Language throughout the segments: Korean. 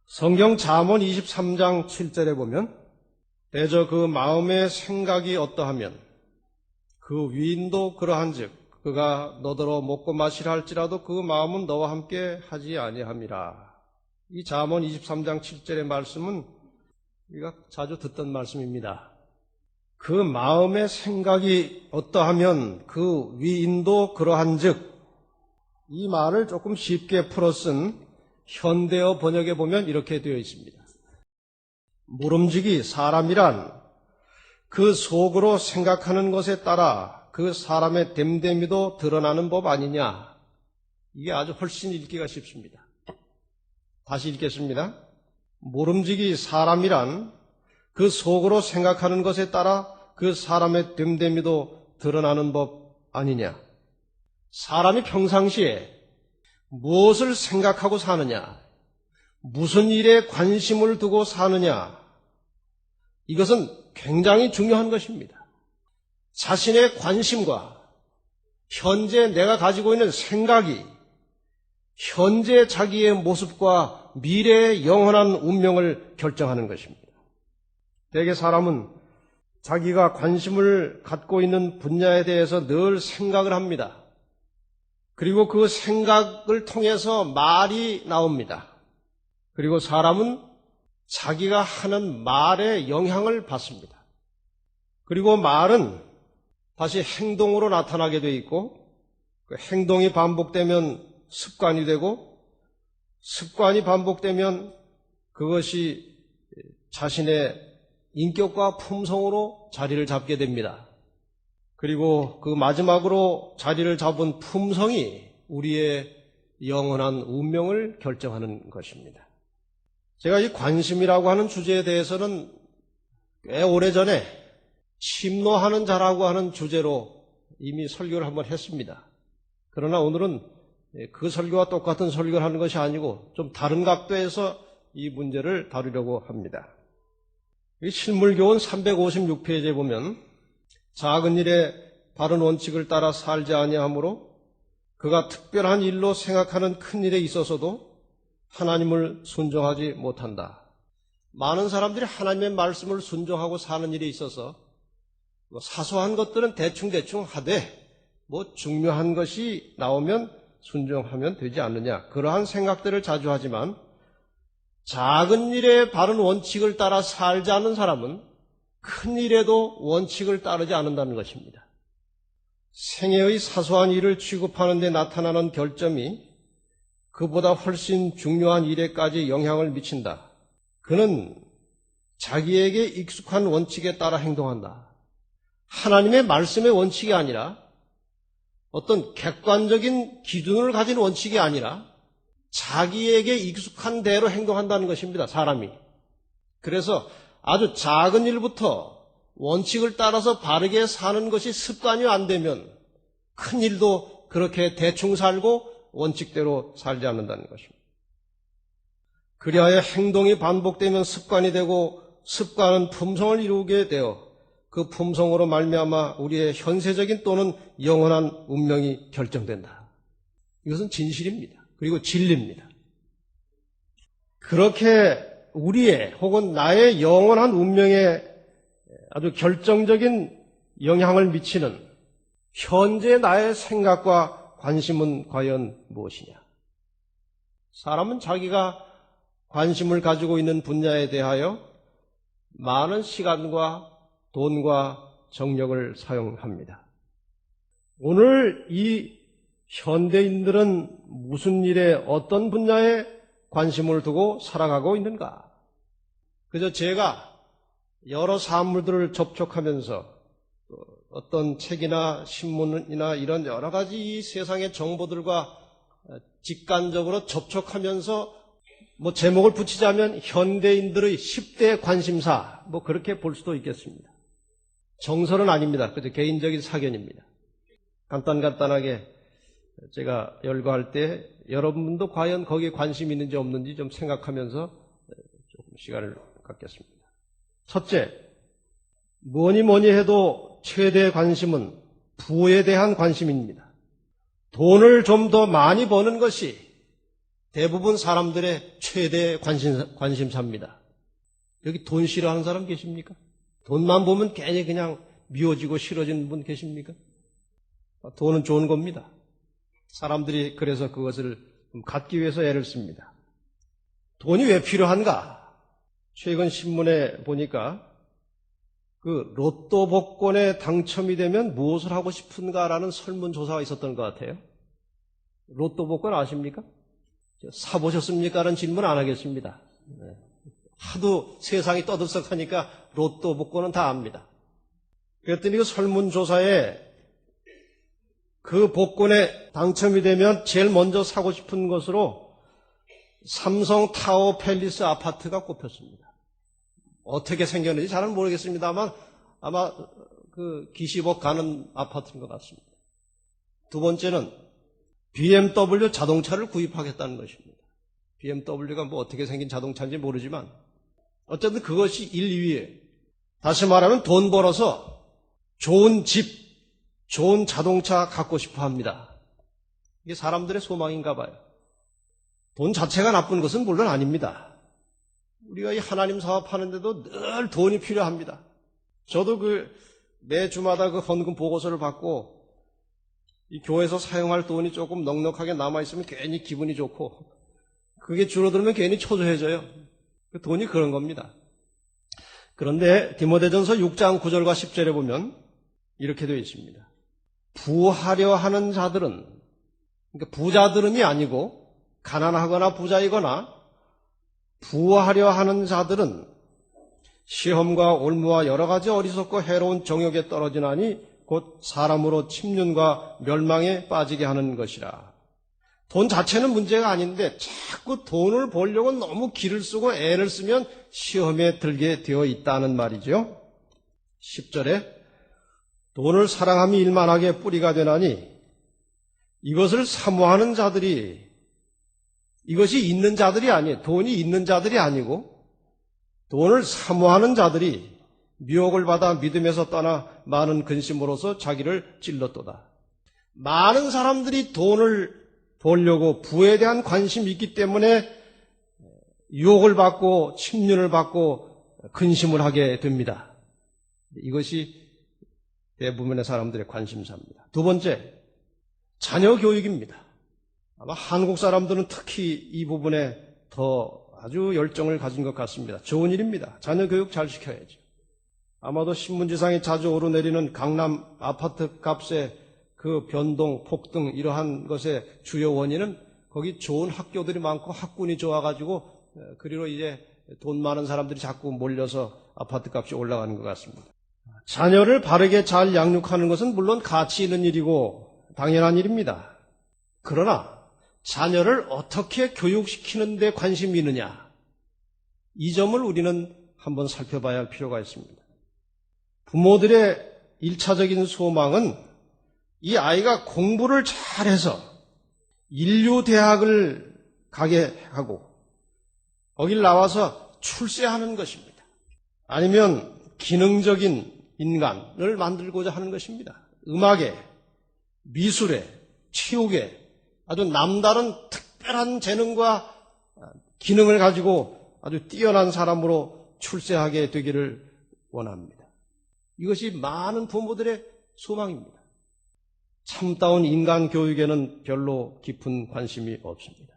성경 잠언 23장 7절에 보면 대저 그 마음의 생각이 어떠하면 그 위인도 그러한즉 그가 너더러 먹고 마시라 할지라도 그 마음은 너와 함께 하지 아니함이라. 이 잠언 23장 7절의 말씀은 우리가 자주 듣던 말씀입니다. 그 마음의 생각이 어떠하면 그 위인도 그러한즉, 이 말을 조금 쉽게 풀어 쓴 현대어 번역에 보면 이렇게 되어 있습니다. 모름지기 사람이란 그 속으로 생각하는 것에 따라 그 사람의 됨됨이도 드러나는 법 아니냐. 이게 아주 훨씬 읽기가 쉽습니다. 다시 읽겠습니다. 모름지기 사람이란 그 속으로 생각하는 것에 따라 그 사람의 됨됨이도 드러나는 법 아니냐. 사람이 평상시에 무엇을 생각하고 사느냐, 무슨 일에 관심을 두고 사느냐, 이것은 굉장히 중요한 것입니다. 자신의 관심과 현재 내가 가지고 있는 생각이 현재 자기의 모습과 미래의 영원한 운명을 결정하는 것입니다. 대개 사람은 자기가 관심을 갖고 있는 분야에 대해서 늘 생각을 합니다. 그리고 그 생각을 통해서 말이 나옵니다. 그리고 사람은 자기가 하는 말에 영향을 받습니다. 그리고 말은 다시 행동으로 나타나게 돼 있고, 그 행동이 반복되면 습관이 되고, 습관이 반복되면 그것이 자신의 인격과 품성으로 자리를 잡게 됩니다. 그리고 그 마지막으로 자리를 잡은 품성이 우리의 영원한 운명을 결정하는 것입니다. 제가 이 관심이라고 하는 주제에 대해서는 꽤 오래전에 침노하는 자라고 하는 주제로 이미 설교를 한번 했습니다. 그러나 오늘은 그 설교와 똑같은 설교를 하는 것이 아니고 좀 다른 각도에서 이 문제를 다루려고 합니다. 이 실물교훈 356페이지에 보면 작은 일에 바른 원칙을 따라 살지 아니하므로 그가 특별한 일로 생각하는 큰 일에 있어서도 하나님을 순종하지 못한다. 많은 사람들이 하나님의 말씀을 순종하고 사는 일에 있어서 사소한 것들은 대충대충 하되 중요한 것이 나오면 순종하면 되지 않느냐, 그러한 생각들을 자주 하지만 작은 일에 바른 원칙을 따라 살지 않는 사람은 큰 일에도 원칙을 따르지 않는다는 것입니다. 생애의 사소한 일을 취급하는 데 나타나는 결점이 그보다 훨씬 중요한 일에까지 영향을 미친다. 그는 자기에게 익숙한 원칙에 따라 행동한다. 하나님의 말씀의 원칙이 아니라 어떤 객관적인 기준을 가진 원칙이 아니라 자기에게 익숙한 대로 행동한다는 것입니다, 사람이. 그래서 아주 작은 일부터 원칙을 따라서 바르게 사는 것이 습관이 안 되면 큰 일도 그렇게 대충 살고 원칙대로 살지 않는다는 것입니다. 그리하여 행동이 반복되면 습관이 되고 습관은 품성을 이루게 되어 그 품성으로 말미암아 우리의 현세적인 또는 영원한 운명이 결정된다. 이것은 진실입니다. 그리고 진리입니다. 그렇게 우리의 혹은 나의 영원한 운명에 아주 결정적인 영향을 미치는 현재 나의 생각과 관심은 과연 무엇이냐? 사람은 자기가 관심을 가지고 있는 분야에 대하여 많은 시간과 돈과 정력을 사용합니다. 오늘 이 현대인들은 무슨 일에 어떤 분야에 관심을 두고 살아가고 있는가? 그저 제가 여러 사물들을 접촉하면서 어떤 책이나 신문이나 이런 여러 가지 이 세상의 정보들과 직관적으로 접촉하면서 제목을 붙이자면 현대인들의 10대 관심사 그렇게 볼 수도 있겠습니다. 정설은 아닙니다. 그저 개인적인 사견입니다. 간단하게 제가 열거할 때 여러분도 과연 거기에 관심이 있는지 없는지 좀 생각하면서 조금 시간을 갖겠습니다. 첫째, 뭐니 해도 최대의 관심은 부에 대한 관심입니다. 돈을 좀 더 많이 버는 것이 대부분 사람들의 최대 관심사입니다. 여기 돈 싫어하는 사람 계십니까? 돈만 보면 괜히 그냥 미워지고 싫어지는 분 계십니까? 돈은 좋은 겁니다. 사람들이 그래서 그것을 갖기 위해서 애를 씁니다. 돈이 왜 필요한가? 최근 신문에 보니까 그 로또 복권에 당첨이 되면 무엇을 하고 싶은가라는 설문조사가 있었던 것 같아요. 로또 복권 아십니까? 사보셨습니까? 라는 질문 안 하겠습니다. 하도 세상이 떠들썩하니까 로또 복권은 다 압니다. 그랬더니 그 설문조사에 그 복권에 당첨이 되면 제일 먼저 사고 싶은 것으로 삼성 타워 팰리스 아파트가 꼽혔습니다. 어떻게 생겼는지 잘은 모르겠습니다만 아마 그 기시복 가는 아파트인 것 같습니다. 두 번째는 BMW 자동차를 구입하겠다는 것입니다. BMW가 뭐 어떻게 생긴 자동차인지 모르지만 어쨌든 그것이 1, 2위에 다시 말하면 돈 벌어서 좋은 집, 좋은 자동차 갖고 싶어 합니다. 이게 사람들의 소망인가 봐요. 돈 자체가 나쁜 것은 물론 아닙니다. 우리가 이 하나님 사업하는데도 늘 돈이 필요합니다. 저도 매 주마다 그 헌금 보고서를 받고 이 교회에서 사용할 돈이 조금 넉넉하게 남아있으면 괜히 기분이 좋고 그게 줄어들면 괜히 초조해져요. 그 돈이 그런 겁니다. 그런데 디모데전서 6장 9절과 10절에 보면 이렇게 되어 있습니다. 부하려 하는 자들은, 그러니까 부자들은이 아니고 가난하거나 부자이거나 부하려 하는 자들은 시험과 올무와 여러 가지 어리석고 해로운 정욕에 떨어지나니 곧 사람으로 침륜과 멸망에 빠지게 하는 것이라. 돈 자체는 문제가 아닌데 자꾸 돈을 벌려고 너무 기를 쓰고 애를 쓰면 시험에 들게 되어 있다는 말이죠. 10절에 돈을 사랑함이 일만하게 뿌리가 되나니 이것을 사모하는 자들이, 이것이 있는 자들이 아니에요. 돈이 있는 자들이 아니고 돈을 사모하는 자들이 미혹을 받아 믿음에서 떠나 많은 근심으로서 자기를 찔렀도다. 많은 사람들이 돈을 벌려고 부에 대한 관심이 있기 때문에 유혹을 받고 침륜을 받고 근심을 하게 됩니다. 이것이 대부분의 사람들의 관심사입니다. 두 번째, 자녀 교육입니다. 아마 한국 사람들은 특히 이 부분에 더 아주 열정을 가진 것 같습니다. 좋은 일입니다. 자녀 교육 잘 시켜야죠. 아마도 신문지상에 자주 오르내리는 강남 아파트 값의 그 변동, 폭등 이러한 것의 주요 원인은 거기 좋은 학교들이 많고 학군이 좋아가지고 그리로 이제 돈 많은 사람들이 자꾸 몰려서 아파트 값이 올라가는 것 같습니다. 자녀를 바르게 잘 양육하는 것은 물론 가치 있는 일이고 당연한 일입니다. 그러나 자녀를 어떻게 교육시키는 데 관심이 있느냐, 이 점을 우리는 한번 살펴봐야 할 필요가 있습니다. 부모들의 1차적인 소망은 이 아이가 공부를 잘해서 인류대학을 가게 하고 거길 나와서 출세하는 것입니다. 아니면 기능적인 인간을 만들고자 하는 것입니다. 음악에, 미술에, 체육에 아주 남다른 특별한 재능과 기능을 가지고 아주 뛰어난 사람으로 출세하게 되기를 원합니다. 이것이 많은 부모들의 소망입니다. 참다운 인간 교육에는 별로 깊은 관심이 없습니다.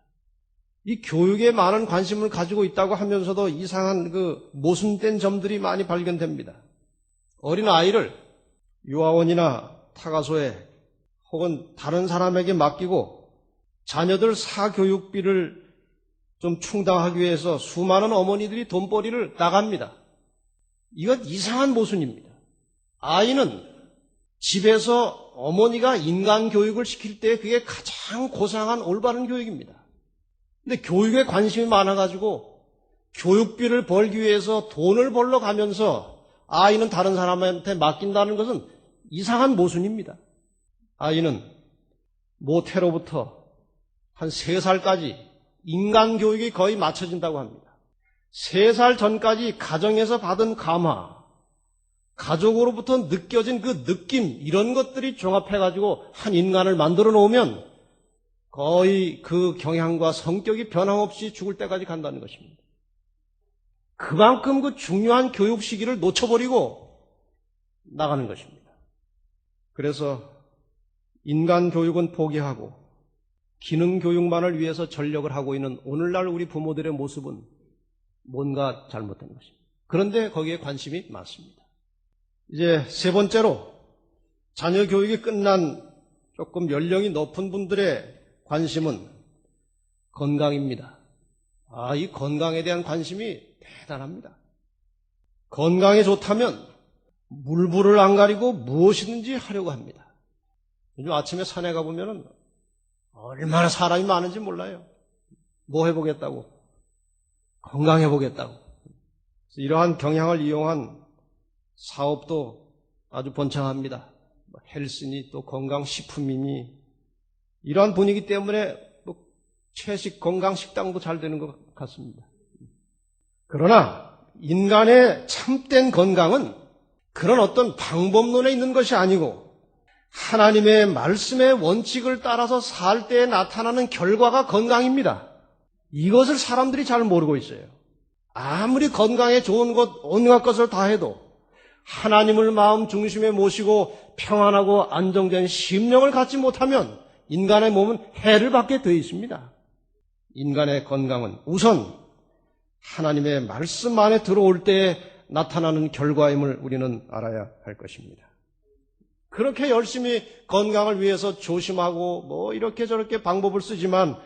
이 교육에 많은 관심을 가지고 있다고 하면서도 이상한 그 모순된 점들이 많이 발견됩니다. 어린 아이를 유아원이나 타가소에 혹은 다른 사람에게 맡기고 자녀들 사교육비를 좀 충당하기 위해서 수많은 어머니들이 돈벌이를 나갑니다. 이건 이상한 모순입니다. 아이는 집에서 어머니가 인간 교육을 시킬 때 그게 가장 고상한 올바른 교육입니다. 근데 교육에 관심이 많아가지고 교육비를 벌기 위해서 돈을 벌러 가면서 아이는 다른 사람한테 맡긴다는 것은 이상한 모순입니다. 아이는 모태로부터 한 3살까지 인간 교육이 거의 맞춰진다고 합니다. 3살 전까지 가정에서 받은 감화, 가족으로부터 느껴진 그 느낌, 이런 것들이 종합해가지고 한 인간을 만들어 놓으면 거의 그 경향과 성격이 변함없이 죽을 때까지 간다는 것입니다. 그만큼 그 중요한 교육 시기를 놓쳐버리고 나가는 것입니다. 그래서 인간 교육은 포기하고 기능 교육만을 위해서 전력을 하고 있는 오늘날 우리 부모들의 모습은 뭔가 잘못된 것입니다. 그런데 거기에 관심이 많습니다. 이제 세 번째로 자녀 교육이 끝난 조금 연령이 높은 분들의 관심은 건강입니다. 이 건강에 대한 관심이 대단합니다. 건강에 좋다면 물불을 안 가리고 무엇이든지 하려고 합니다. 요즘 아침에 산에 가보면 얼마나 사람이 많은지 몰라요. 뭐 해보겠다고? 건강해보겠다고. 이러한 경향을 이용한 사업도 아주 번창합니다. 헬스니 또 건강식품이니 이러한 분위기 때문에 채식 건강식당도 잘 되는 것 같습니다. 그러나 인간의 참된 건강은 그런 어떤 방법론에 있는 것이 아니고 하나님의 말씀의 원칙을 따라서 살 때에 나타나는 결과가 건강입니다. 이것을 사람들이 잘 모르고 있어요. 아무리 건강에 좋은 것, 온갖 것을 다 해도 하나님을 마음 중심에 모시고 평안하고 안정된 심령을 갖지 못하면 인간의 몸은 해를 받게 되어 있습니다. 인간의 건강은 우선 하나님의 말씀 안에 들어올 때에 나타나는 결과임을 우리는 알아야 할 것입니다. 그렇게 열심히 건강을 위해서 조심하고 이렇게 저렇게 방법을 쓰지만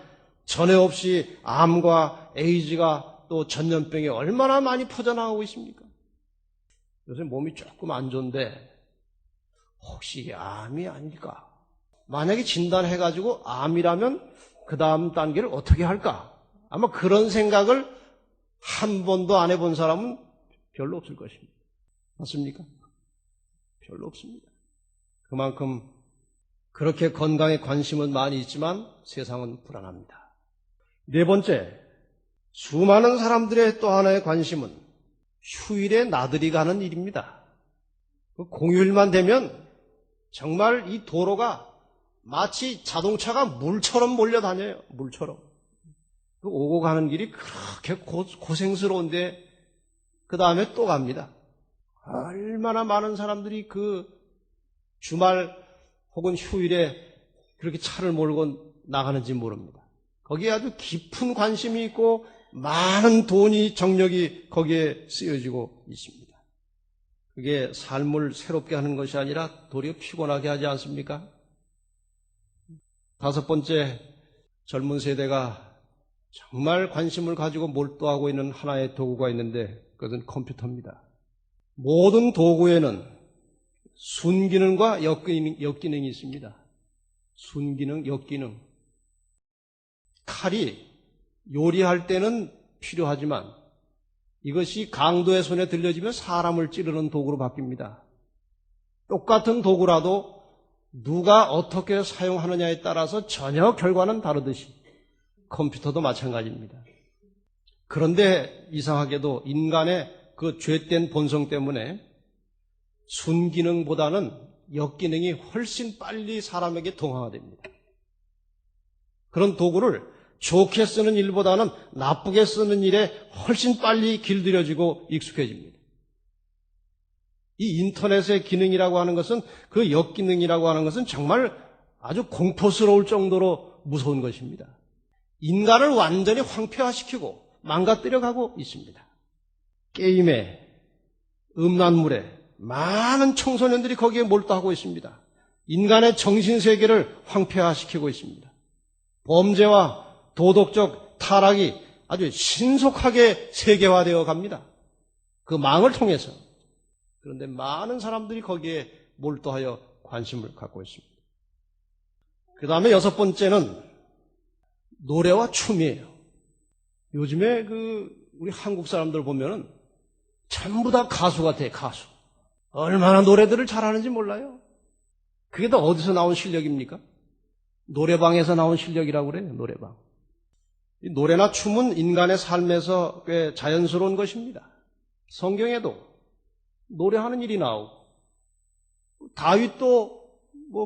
전에 없이 암과 에이즈가 또 전염병이 얼마나 많이 퍼져나가고 있습니까? 요새 몸이 조금 안 좋은데 혹시 암이 아닐까? 만약에 진단해가지고 암이라면 그 다음 단계를 어떻게 할까? 아마 그런 생각을 한 번도 안 해본 사람은 별로 없을 것입니다. 맞습니까? 별로 없습니다. 그만큼 그렇게 건강에 관심은 많이 있지만 세상은 불안합니다. 네 번째, 수많은 사람들의 또 하나의 관심은 휴일에 나들이 가는 일입니다. 공휴일만 되면 정말 이 도로가 마치 자동차가 물처럼 몰려다녀요. 물처럼. 오고 가는 길이 그렇게 고생스러운데 그 다음에 또 갑니다. 얼마나 많은 사람들이 그 주말 혹은 휴일에 그렇게 차를 몰고 나가는지 모릅니다. 거기에 아주 깊은 관심이 있고 많은 돈이 정력이 거기에 쓰여지고 있습니다. 그게 삶을 새롭게 하는 것이 아니라 도리어 피곤하게 하지 않습니까? 다섯 번째, 젊은 세대가 정말 관심을 가지고 몰두하고 있는 하나의 도구가 있는데 그것은 컴퓨터입니다. 모든 도구에는 순기능과 역기능이 있습니다. 순기능, 역기능. 칼이 요리할 때는 필요하지만 이것이 강도의 손에 들려지면 사람을 찌르는 도구로 바뀝니다. 똑같은 도구라도 누가 어떻게 사용하느냐에 따라서 전혀 결과는 다르듯이 컴퓨터도 마찬가지입니다. 그런데 이상하게도 인간의 그 죄된 본성 때문에 순기능보다는 역기능이 훨씬 빨리 사람에게 동화됩니다. 그런 도구를 좋게 쓰는 일보다는 나쁘게 쓰는 일에 훨씬 빨리 길들여지고 익숙해집니다. 이 인터넷의 기능이라고 하는 것은 그 역기능이라고 하는 것은 정말 아주 공포스러울 정도로 무서운 것입니다. 인간을 완전히 황폐화시키고 망가뜨려가고 있습니다. 게임에, 음란물에 많은 청소년들이 거기에 몰두하고 있습니다. 인간의 정신세계를 황폐화시키고 있습니다. 범죄와 도덕적 타락이 아주 신속하게 세계화되어 갑니다. 그 망을 통해서. 그런데 많은 사람들이 거기에 몰두하여 관심을 갖고 있습니다. 그 다음에 여섯 번째는 노래와 춤이에요. 요즘에 우리 한국 사람들 보면은 전부 다 가수 같아요, 가수. 얼마나 노래들을 잘하는지 몰라요. 그게 다 어디서 나온 실력입니까? 노래방에서 나온 실력이라고 그래요, 노래방. 이 노래나 춤은 인간의 삶에서 꽤 자연스러운 것입니다. 성경에도 노래하는 일이 나오고, 다윗도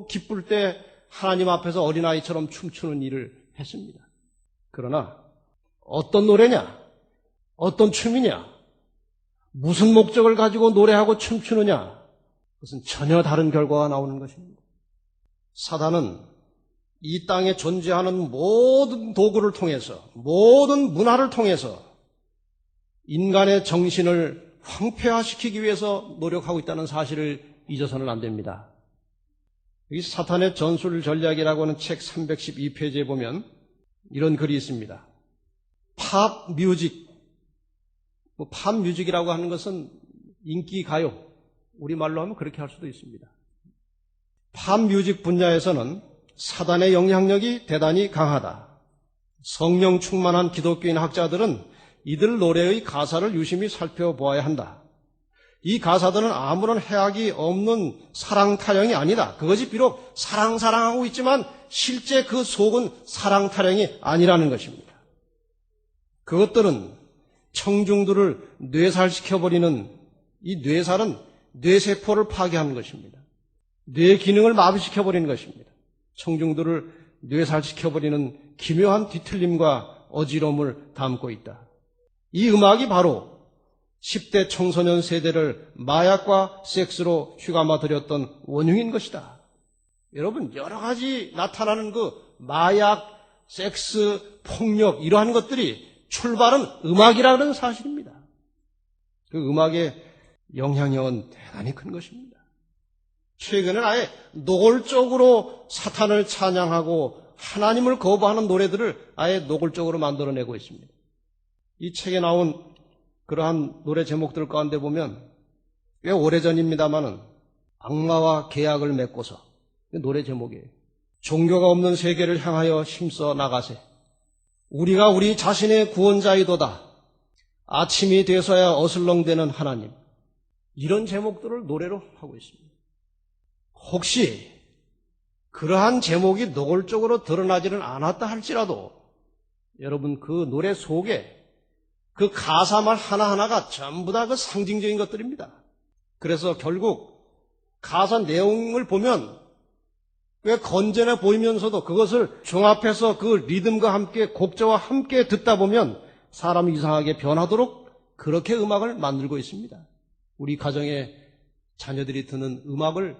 기쁠 때 하나님 앞에서 어린아이처럼 춤추는 일을 했습니다. 그러나 어떤 노래냐? 어떤 춤이냐? 무슨 목적을 가지고 노래하고 춤추느냐? 그것은 전혀 다른 결과가 나오는 것입니다. 사단은 이 땅에 존재하는 모든 도구를 통해서, 모든 문화를 통해서 인간의 정신을 황폐화시키기 위해서 노력하고 있다는 사실을 잊어서는 안 됩니다. 이 사탄의 전술 전략이라고 하는 책 312페이지에 보면 이런 글이 있습니다. 팝 뮤직. 팝 뮤직이라고 하는 것은 인기 가요. 우리말로 하면 그렇게 할 수도 있습니다. 팝 뮤직 분야에서는 사단의 영향력이 대단히 강하다. 성령 충만한 기독교인 학자들은 이들 노래의 가사를 유심히 살펴보아야 한다. 이 가사들은 아무런 해악이 없는 사랑 타령이 아니다. 그것이 비록 사랑하고 있지만 실제 그 속은 사랑 타령이 아니라는 것입니다. 그것들은 청중들을 뇌살시켜버리는, 이 뇌살은 뇌세포를 파괴하는 것입니다. 뇌 기능을 마비시켜버리는 것입니다. 청중들을 뇌살시켜버리는 기묘한 뒤틀림과 어지러움을 담고 있다. 이 음악이 바로 10대 청소년 세대를 마약과 섹스로 휘감아들였던 원흉인 것이다. 여러분, 여러 가지 나타나는 그 마약, 섹스, 폭력 이러한 것들이 출발은 음악이라는 사실입니다. 그 음악의 영향력은 대단히 큰 것입니다. 최근에는 아예 노골적으로 사탄을 찬양하고 하나님을 거부하는 노래들을 아예 노골적으로 만들어내고 있습니다. 이 책에 나온 그러한 노래 제목들 가운데 보면 꽤 오래전입니다마는 악마와 계약을 맺고서 노래 제목이에요. 종교가 없는 세계를 향하여 힘써 나가세. 우리가 우리 자신의 구원자이도다. 아침이 돼서야 어슬렁대는 하나님. 이런 제목들을 노래로 하고 있습니다. 혹시 그러한 제목이 노골적으로 드러나지는 않았다 할지라도 여러분 그 노래 속에 그 가사말 하나하나가 전부 다 그 상징적인 것들입니다. 그래서 결국 가사 내용을 보면 꽤 건전해 보이면서도 그것을 종합해서 그 리듬과 함께 곡조와 함께 듣다 보면 사람이 이상하게 변하도록 그렇게 음악을 만들고 있습니다. 우리 가정의 자녀들이 듣는 음악을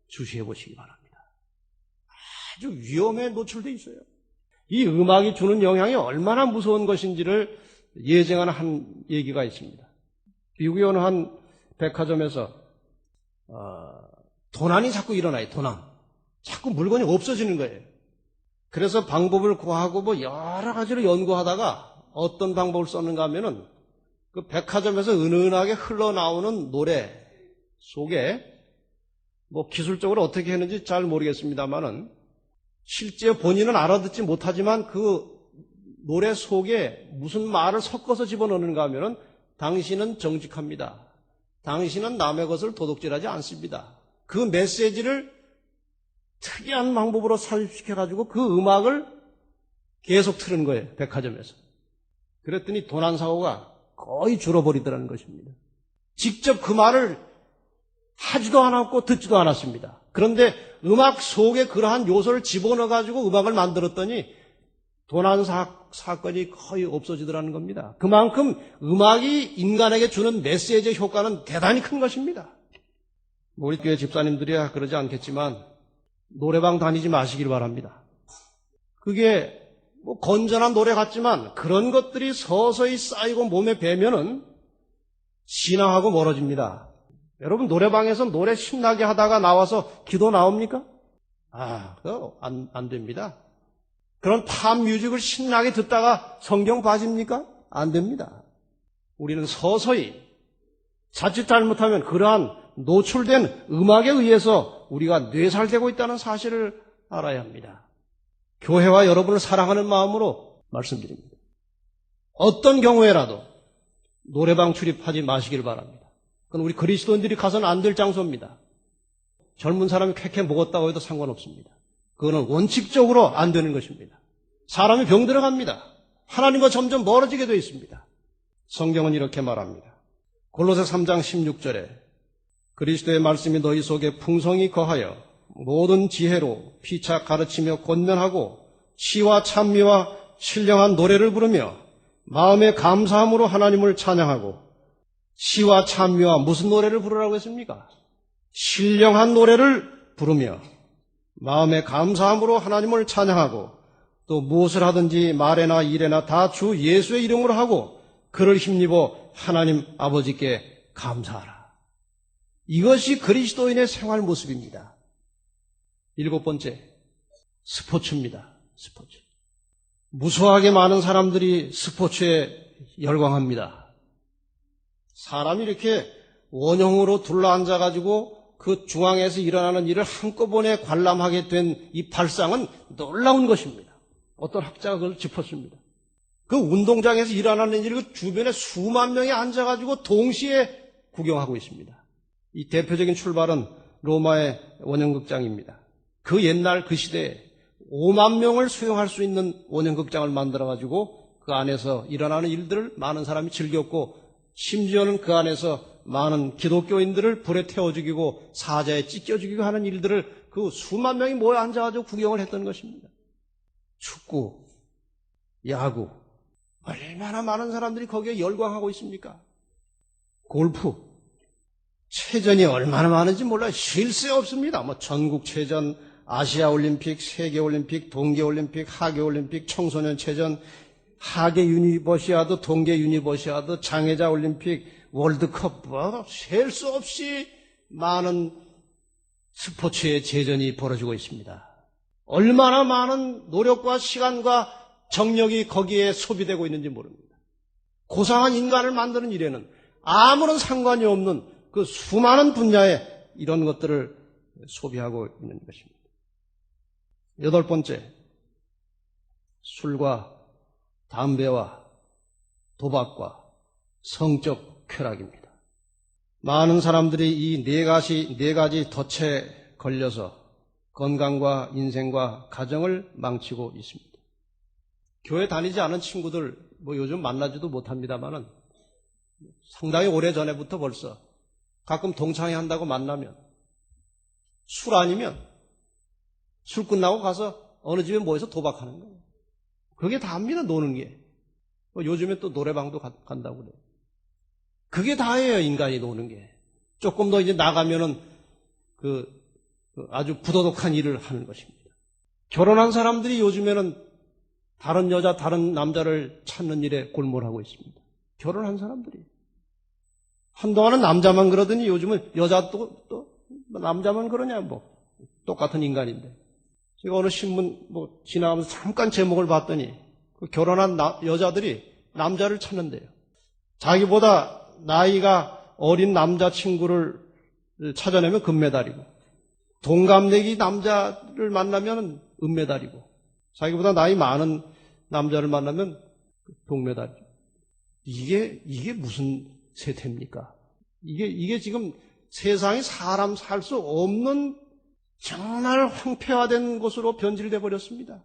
주시해 보시기 바랍니다. 아주 위험에 노출되어 있어요. 이 음악이 주는 영향이 얼마나 무서운 것인지를 예증하는 한 얘기가 있습니다. 미국의 어느 한 백화점에서 도난이 자꾸 일어나요. 도난. 자꾸 물건이 없어지는 거예요. 그래서 방법을 구하고 뭐 여러 가지로 연구하다가 어떤 방법을 썼는가 하면은 그 백화점에서 은은하게 흘러나오는 노래 속에 뭐 기술적으로 어떻게 했는지 잘 모르겠습니다만은 실제 본인은 알아듣지 못하지만 그 노래 속에 무슨 말을 섞어서 집어넣는가 하면은 당신은 정직합니다. 당신은 남의 것을 도둑질하지 않습니다. 그 메시지를 특이한 방법으로 삽입시켜가지고 그 음악을 계속 틀은 거예요. 백화점에서. 그랬더니 도난 사고가 거의 줄어버리더라는 것입니다. 직접 그 말을 하지도 않았고 듣지도 않았습니다. 그런데 음악 속에 그러한 요소를 집어넣어가지고 음악을 만들었더니 도난 사건이 거의 없어지더라는 겁니다. 그만큼 음악이 인간에게 주는 메시지의 효과는 대단히 큰 것입니다. 우리 교회 집사님들이야 그러지 않겠지만 노래방 다니지 마시길 바랍니다. 그게 뭐 건전한 노래 같지만 그런 것들이 서서히 쌓이고 몸에 배면은 신앙하고 멀어집니다. 여러분 노래방에서 노래 신나게 하다가 나와서 기도 나옵니까? 그거 안 됩니다. 그런 팝 뮤직을 신나게 듣다가 성경 봐집니까? 안 됩니다. 우리는 서서히 자칫 잘못하면 그러한 노출된 음악에 의해서 우리가 뇌살되고 있다는 사실을 알아야 합니다. 교회와 여러분을 사랑하는 마음으로 말씀드립니다. 어떤 경우에라도 노래방 출입하지 마시길 바랍니다. 그건 우리 그리스도인들이 가서는 안 될 장소입니다. 젊은 사람이 쾌쾌 먹었다고 해도 상관없습니다. 그거는 원칙적으로 안 되는 것입니다. 사람이 병들어갑니다. 하나님과 점점 멀어지게 되어 있습니다. 성경은 이렇게 말합니다. 골로새 3장 16절에 그리스도의 말씀이 너희 속에 풍성히 거하여 모든 지혜로 피차 가르치며 권면하고 시와 찬미와 신령한 노래를 부르며 마음의 감사함으로 하나님을 찬양하고. 시와 찬미와 무슨 노래를 부르라고 했습니까? 신령한 노래를 부르며 마음의 감사함으로 하나님을 찬양하고, 또 무엇을 하든지 말에나 일에나 다 주 예수의 이름으로 하고 그를 힘입어 하나님 아버지께 감사하라. 이것이 그리스도인의 생활 모습입니다. 7번째, 스포츠입니다. 스포츠. 무수하게 많은 사람들이 스포츠에 열광합니다. 사람이 이렇게 원형으로 둘러앉아가지고 그 중앙에서 일어나는 일을 한꺼번에 관람하게 된 이 발상은 놀라운 것입니다. 어떤 학자가 그걸 짚었습니다. 그 운동장에서 일어나는 일을 그 주변에 수만 명이 앉아가지고 동시에 구경하고 있습니다. 이 대표적인 출발은 로마의 원형극장입니다. 그 옛날 그 시대에 5만 명을 수용할 수 있는 원형극장을 만들어가지고 그 안에서 일어나는 일들을 많은 사람이 즐겼고, 심지어는 그 안에서 많은 기독교인들을 불에 태워 죽이고 사자에 찢겨 죽이고 하는 일들을 그 수만 명이 모여 앉아가지고 구경을 했던 것입니다. 축구, 야구, 얼마나 많은 사람들이 거기에 열광하고 있습니까? 골프, 체전이 얼마나 많은지 몰라요. 쉴 새 없습니다. 전국체전, 아시아올림픽, 세계올림픽, 동계올림픽, 하계올림픽, 청소년체전, 하계 유니버시아드, 동계 유니버시아드, 장애자 올림픽, 월드컵, 셀 수 없이 많은 스포츠의 제전이 벌어지고 있습니다. 얼마나 많은 노력과 시간과 정력이 거기에 소비되고 있는지 모릅니다. 고상한 인간을 만드는 일에는 아무런 상관이 없는 그 수많은 분야에 이런 것들을 소비하고 있는 것입니다. 8번째, 술과 담배와 도박과 성적 쾌락입니다. 많은 사람들이 이 네 가지 덫에 걸려서 건강과 인생과 가정을 망치고 있습니다. 교회 다니지 않은 친구들 요즘 만나지도 못합니다만은 상당히 오래전에부터 벌써 가끔 동창회 한다고 만나면 술 아니면 술 끝나고 가서 어느 집에 모여서 도박하는 거예요. 그게 다입니다, 노는 게. 요즘에 또 노래방도 간다고 그래요. 그게 다예요, 인간이 노는 게. 조금 더 이제 나가면은 아주 부도덕한 일을 하는 것입니다. 결혼한 사람들이 요즘에는 다른 여자, 다른 남자를 찾는 일에 골몰하고 있습니다. 결혼한 사람들이. 한동안은 남자만 그러더니 요즘은 여자도 또 남자만 그러냐, 똑같은 인간인데. 제가 어느 신문 지나가면서 잠깐 제목을 봤더니 그 결혼한 여자들이 남자를 찾는데요. 자기보다 나이가 어린 남자친구를 찾아내면 금메달이고, 동갑내기 남자를 만나면 은메달이고, 자기보다 나이 많은 남자를 만나면 동메달이죠. 이게 무슨 세태입니까? 이게 지금 세상이 사람 살 수 없는 정말 황폐화된 곳으로 변질돼 버렸습니다.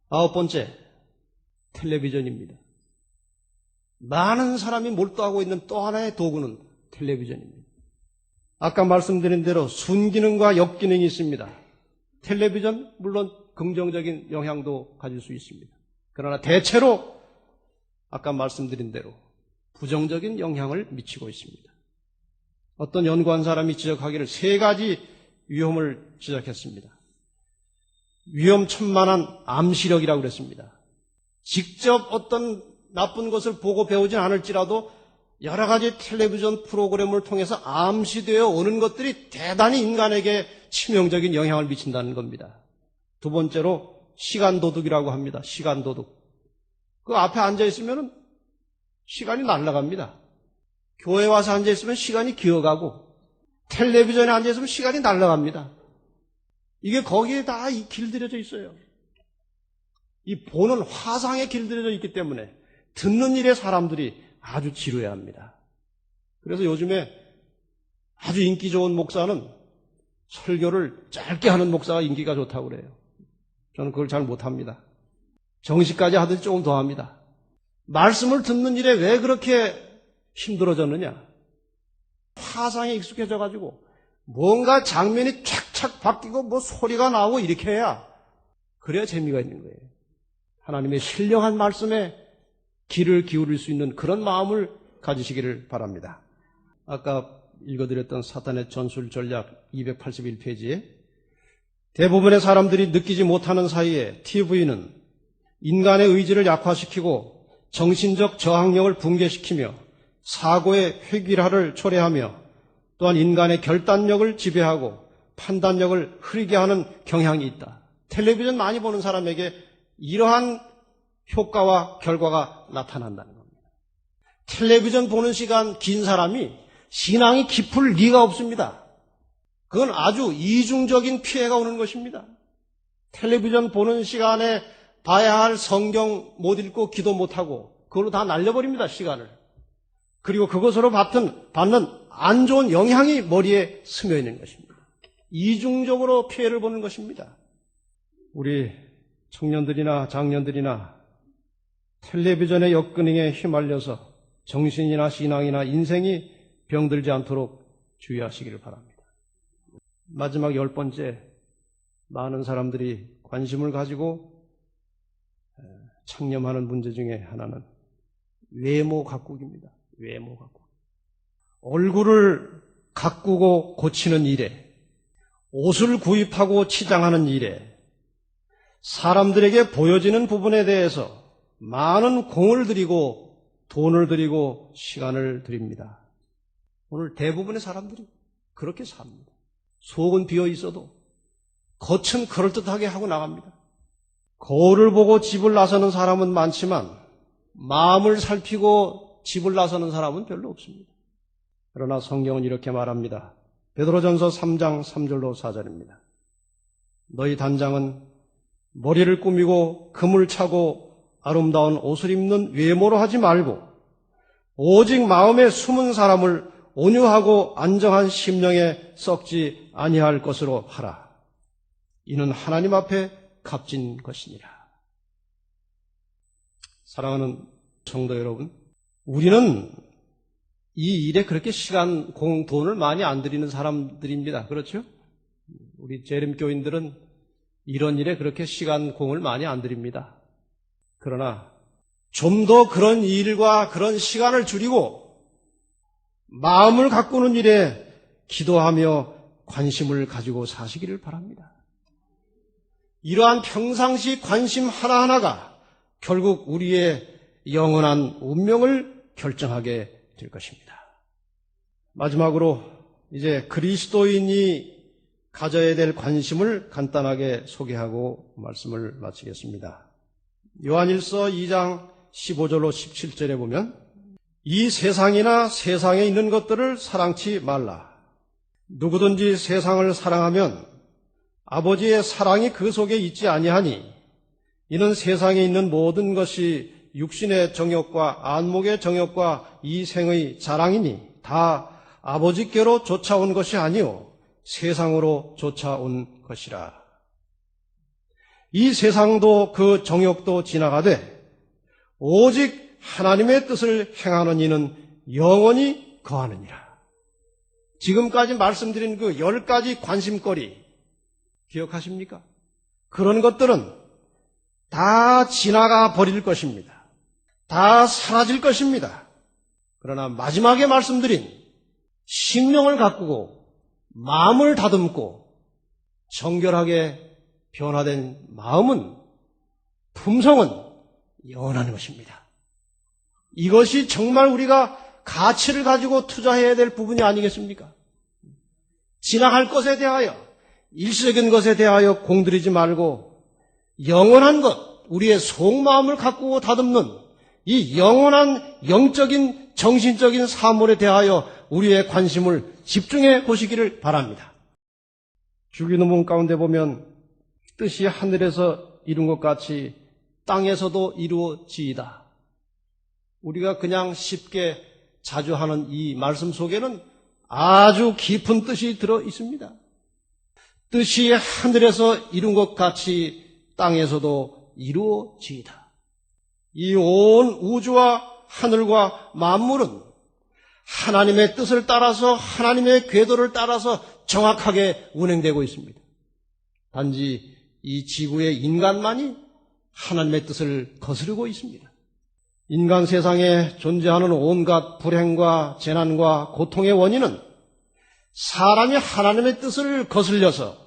9번째, 텔레비전입니다. 많은 사람이 몰두하고 있는 또 하나의 도구는 텔레비전입니다. 아까 말씀드린 대로 순기능과 역기능이 있습니다. 텔레비전 물론 긍정적인 영향도 가질 수 있습니다. 그러나 대체로 아까 말씀드린 대로 부정적인 영향을 미치고 있습니다. 어떤 연구한 사람이 지적하기를 3가지 위험을 지적했습니다. 위험천만한 암시력이라고 그랬습니다. 직접 어떤 나쁜 것을 보고 배우진 않을지라도 여러 가지 텔레비전 프로그램을 통해서 암시되어 오는 것들이 대단히 인간에게 치명적인 영향을 미친다는 겁니다. 2번째로 시간도둑이라고 합니다. 시간도둑. 그 앞에 앉아있으면 시간이 날아갑니다. 교회 와서 앉아있으면 시간이 기어가고, 텔레비전에 앉아있으면 시간이 날아갑니다. 이게 거기에 다 길들여져 있어요. 이 보는 화상에 길들여져 있기 때문에 듣는 일에 사람들이 아주 지루해야 합니다. 그래서 요즘에 아주 인기 좋은 목사는 설교를 짧게 하는 목사가 인기가 좋다고 그래요. 저는 그걸 잘 못합니다. 정시까지 하든지 조금 더 합니다. 말씀을 듣는 일에 왜 그렇게 힘들어졌느냐? 화상에 익숙해져가지고 뭔가 장면이 착착 바뀌고 뭐 소리가 나오고 이렇게 해야 그래야 재미가 있는 거예요. 하나님의 신령한 말씀에 귀를 기울일 수 있는 그런 마음을 가지시기를 바랍니다. 아까 읽어드렸던 사탄의 전술 전략 281페이지에 대부분의 사람들이 느끼지 못하는 사이에 TV는 인간의 의지를 약화시키고 정신적 저항력을 붕괴시키며 사고의 획일화를 초래하며 또한 인간의 결단력을 지배하고 판단력을 흐리게 하는 경향이 있다. 텔레비전 많이 보는 사람에게 이러한 효과와 결과가 나타난다는 겁니다. 텔레비전 보는 시간 긴 사람이 신앙이 깊을 리가 없습니다. 그건 아주 이중적인 피해가 오는 것입니다. 텔레비전 보는 시간에 봐야 할 성경 못 읽고 기도 못하고 그걸로 다 날려버립니다, 시간을. 그리고 그것으로 받는 안 좋은 영향이 머리에 스며 있는 것입니다. 이중적으로 피해를 보는 것입니다. 우리 청년들이나 장년들이나 텔레비전의 역근행에 휘말려서 정신이나 신앙이나 인생이 병들지 않도록 주의하시기를 바랍니다. 마지막 10번째, 많은 사람들이 관심을 가지고 창념하는 문제 중에 하나는 외모 가꾸기입니다. 외모 가꾸기. 얼굴을 가꾸고 고치는 일에, 옷을 구입하고 치장하는 일에, 사람들에게 보여지는 부분에 대해서 많은 공을 들이고 돈을 들이고 시간을 들입니다. 오늘 대부분의 사람들이 그렇게 삽니다. 속은 비어 있어도 겉은 그럴듯하게 하고 나갑니다. 거울을 보고 집을 나서는 사람은 많지만 마음을 살피고 집을 나서는 사람은 별로 없습니다. 그러나 성경은 이렇게 말합니다. 베드로전서 3장 3절로 4절입니다. 너희 단장은 머리를 꾸미고 금을 차고 아름다운 옷을 입는 외모로 하지 말고 오직 마음에 숨은 사람을 온유하고 안정한 심령에 썩지 아니할 것으로 하라. 이는 하나님 앞에 값진 것이니라. 사랑하는 성도 여러분, 우리는 이 일에 그렇게 시간, 돈을 많이 안 들이는 사람들입니다. 그렇죠? 우리 재림교인들은 이런 일에 그렇게 시간, 공을 많이 안 들입니다. 그러나 좀 더 그런 일과 그런 시간을 줄이고 마음을 가꾸는 일에 기도하며 관심을 가지고 사시기를 바랍니다. 이러한 평상시 관심 하나하나가 결국 우리의 영원한 운명을 결정하게 될 것입니다. 마지막으로 이제 그리스도인이 가져야 될 관심을 간단하게 소개하고 말씀을 마치겠습니다. 요한일서 2장 15절로 17절에 보면 이 세상이나 세상에 있는 것들을 사랑치 말라. 누구든지 세상을 사랑하면 아버지의 사랑이 그 속에 있지 아니하니 이는 세상에 있는 모든 것이 육신의 정욕과 안목의 정욕과 이 생의 자랑이니 다 아버지께로 쫓아온 것이 아니요 세상으로 쫓아온 것이라. 이 세상도 그 정욕도 지나가되 오직 하나님의 뜻을 행하는 이는 영원히 거하느니라. 지금까지 말씀드린 그 10가지 관심거리 기억하십니까? 그런 것들은 다 지나가 버릴 것입니다. 다 사라질 것입니다. 그러나 마지막에 말씀드린 심령을 가꾸고 마음을 다듬고 정결하게 변화된 마음은, 품성은 영원한 것입니다. 이것이 정말 우리가 가치를 가지고 투자해야 될 부분이 아니겠습니까? 지나갈 것에 대하여, 일시적인 것에 대하여 공들이지 말고 영원한 것, 우리의 속마음을 가꾸고 다듬는 이 영원한 영적인 정신적인 사물에 대하여 우리의 관심을 집중해 보시기를 바랍니다. 주기도문 가운데 보면 뜻이 하늘에서 이룬 것 같이 땅에서도 이루어지이다. 우리가 그냥 쉽게 자주 하는 이 말씀 속에는 아주 깊은 뜻이 들어 있습니다. 뜻이 하늘에서 이룬 것 같이 땅에서도 이루어지이다. 이 온 우주와 하늘과 만물은 하나님의 뜻을 따라서 하나님의 궤도를 따라서 정확하게 운행되고 있습니다. 단지 이 지구의 인간만이 하나님의 뜻을 거스르고 있습니다. 인간 세상에 존재하는 온갖 불행과 재난과 고통의 원인은 사람이 하나님의 뜻을 거슬려서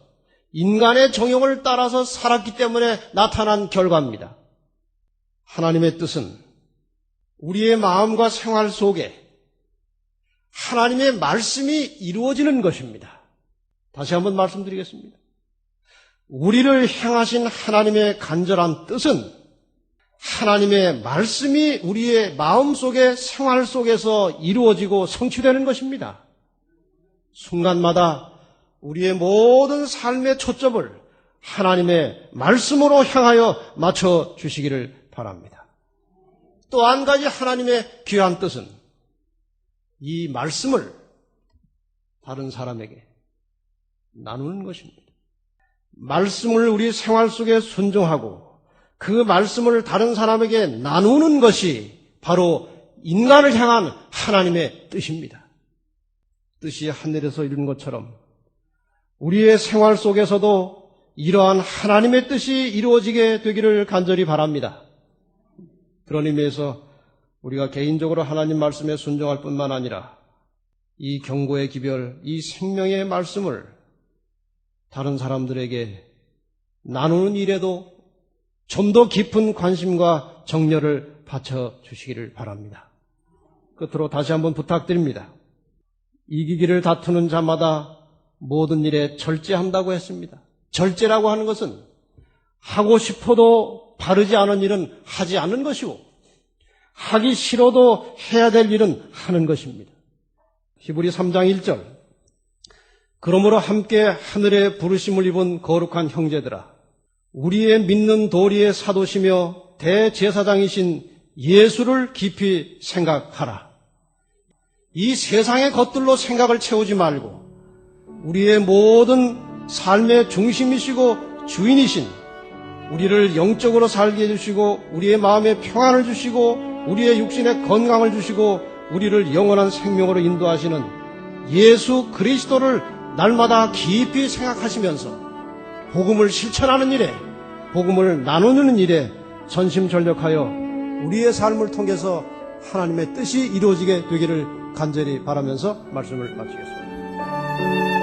인간의 정욕을 따라서 살았기 때문에 나타난 결과입니다. 하나님의 뜻은 우리의 마음과 생활 속에 하나님의 말씀이 이루어지는 것입니다. 다시 한번 말씀드리겠습니다. 우리를 향하신 하나님의 간절한 뜻은 하나님의 말씀이 우리의 마음 속에 생활 속에서 이루어지고 성취되는 것입니다. 순간마다 우리의 모든 삶의 초점을 하나님의 말씀으로 향하여 맞춰 주시기를 바랍니다. 또 한 가지 하나님의 귀한 뜻은 이 말씀을 다른 사람에게 나누는 것입니다. 말씀을 우리 생활 속에 순종하고 그 말씀을 다른 사람에게 나누는 것이 바로 인간을 향한 하나님의 뜻입니다. 뜻이 하늘에서 이루는 것처럼 우리의 생활 속에서도 이러한 하나님의 뜻이 이루어지게 되기를 간절히 바랍니다. 그런 의미에서 우리가 개인적으로 하나님 말씀에 순종할 뿐만 아니라 이 경고의 기별, 이 생명의 말씀을 다른 사람들에게 나누는 일에도 좀 더 깊은 관심과 정열을 바쳐 주시기를 바랍니다. 끝으로 다시 한번 부탁드립니다. 이기기를 다투는 자마다 모든 일에 절제한다고 했습니다. 절제라고 하는 것은 하고 싶어도 바르지 않은 일은 하지 않는 것이고 하기 싫어도 해야 될 일은 하는 것입니다. 히브리 3장 1절 그러므로 함께 하늘의 부르심을 입은 거룩한 형제들아 우리의 믿는 도리의 사도시며 대제사장이신 예수를 깊이 생각하라. 이 세상의 것들로 생각을 채우지 말고 우리의 모든 삶의 중심이시고 주인이신 우리를 영적으로 살게 해주시고 우리의 마음에 평안을 주시고 우리의 육신에 건강을 주시고 우리를 영원한 생명으로 인도하시는 예수 그리스도를 날마다 깊이 생각하시면서 복음을 실천하는 일에 복음을 나누는 일에 전심전력하여 우리의 삶을 통해서 하나님의 뜻이 이루어지게 되기를 간절히 바라면서 말씀을 마치겠습니다.